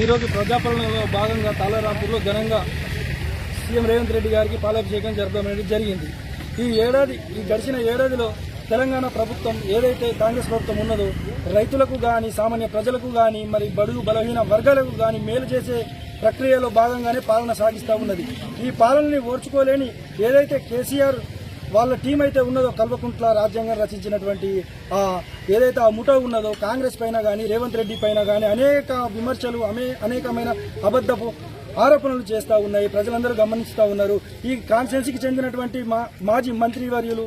ఈరోజు ప్రజాపాలనలో భాగంగా తాళరాంపూర్లో ఘనంగా సీఎం రేవంత్ రెడ్డి గారికి పాలాభిషేకం జరపడం జరిగింది. ఈ గడిచిన ఏడాదిలో తెలంగాణ ప్రభుత్వం ఏదైతే కాంగ్రెస్ ప్రభుత్వం ఉన్నదో రైతులకు కానీ సామాన్య ప్రజలకు కానీ మరి బడుగు బలహీన వర్గాలకు కానీ మేలు చేసే ప్రక్రియలో భాగంగానే పాలన సాగిస్తూ ఉన్నది. ఈ పాలనని ఓర్చుకోలేని ఏదైతే కేసీఆర్ వాళ్ళ టీం అయితే ఉన్నదో కల్వకుంట్ల రాజ్యాంగం రచించినటువంటి ఏదైతే ఆ ముఠా ఉన్నదో కాంగ్రెస్ పైన కానీ రేవంత్ రెడ్డి పైన కానీ అనేక విమర్శలు అనేకమైన అబద్ధపు ఆరోపణలు చేస్తూ ఉన్నాయి. ప్రజలందరూ గమనిస్తూ ఉన్నారు. ఈ కాన్స్టిట్యున్సీకి చెందినటువంటి మాజీ మంత్రివర్యులు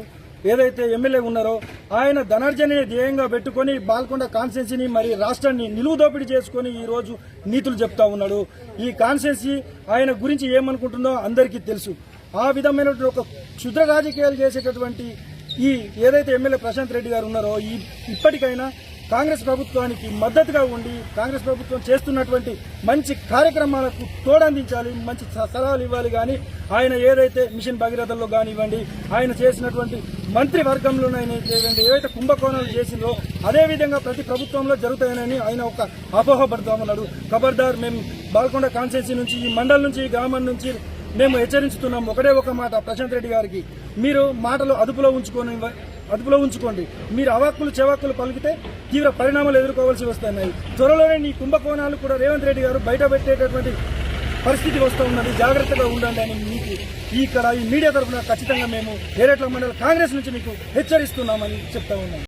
ఏదైతే ఎమ్మెల్యే ఉన్నారో ఆయన ధనార్జనే ధ్యేయంగా పెట్టుకుని బాల్కొండ కాన్స్టిట్యున్సీని మరి రాష్ట్రాన్ని నిలువు దోపిడీ చేసుకుని ఈ రోజు నీతులు చెప్తా ఉన్నాడు. ఈ కాన్స్టిట్యున్సీ ఆయన గురించి ఏమనుకుంటుందో అందరికీ తెలుసు. ఆ విధమైనటువంటి ఒక క్షుద్ర రాజకీయాలు చేసేటటువంటి ఈ ఏదైతే ఎమ్మెల్యే ప్రశాంత్ రెడ్డి గారు ఉన్నారో ఇప్పటికైనా కాంగ్రెస్ ప్రభుత్వానికి మద్దతుగా ఉండి కాంగ్రెస్ ప్రభుత్వం చేస్తున్నటువంటి మంచి కార్యక్రమాలకు తోడందించాలి, మంచి సలహాలు ఇవ్వాలి. కానీ ఆయన ఏదైతే మిషన్ భగీరథలో కానివ్వండి, ఆయన చేసినటువంటి మంత్రివర్గంలోనైనా ఏవైతే కుంభకోణాలు చేసిందో అదేవిధంగా ప్రతి ప్రభుత్వంలో జరుగుతాయని ఆయన ఒక అపోహపడతామన్నాడు. ఖబర్దార్, మేము బాల్కొండ కాన్స్టిట్యున్సీ నుంచి ఈ మండలం నుంచి ఈ గ్రామం నుంచి మేము హెచ్చరించుతున్నాం. ఒకటే ఒక మాట ప్రశాంత్ రెడ్డి గారికి, మీరు మాటలు అదుపులో ఉంచుకోండి. మీరు అవాక్కులు చెవాక్కులు పలికితే తీవ్ర పరిణామాలు ఎదుర్కోవాల్సి వస్తున్నాయి. త్వరలోనే ఈ కుంభకోణాలు కూడా రేవంత్ రెడ్డి గారు బయట పెట్టేటటువంటి పరిస్థితి వస్తూ ఉన్నది. జాగ్రత్తగా ఉండండి అని మీకు ఈ మీడియా తరఫున ఖచ్చితంగా మేము ఏరేట్ల మండల కాంగ్రెస్ నుంచి మీకు హెచ్చరిస్తున్నామని చెప్తా ఉన్నాం.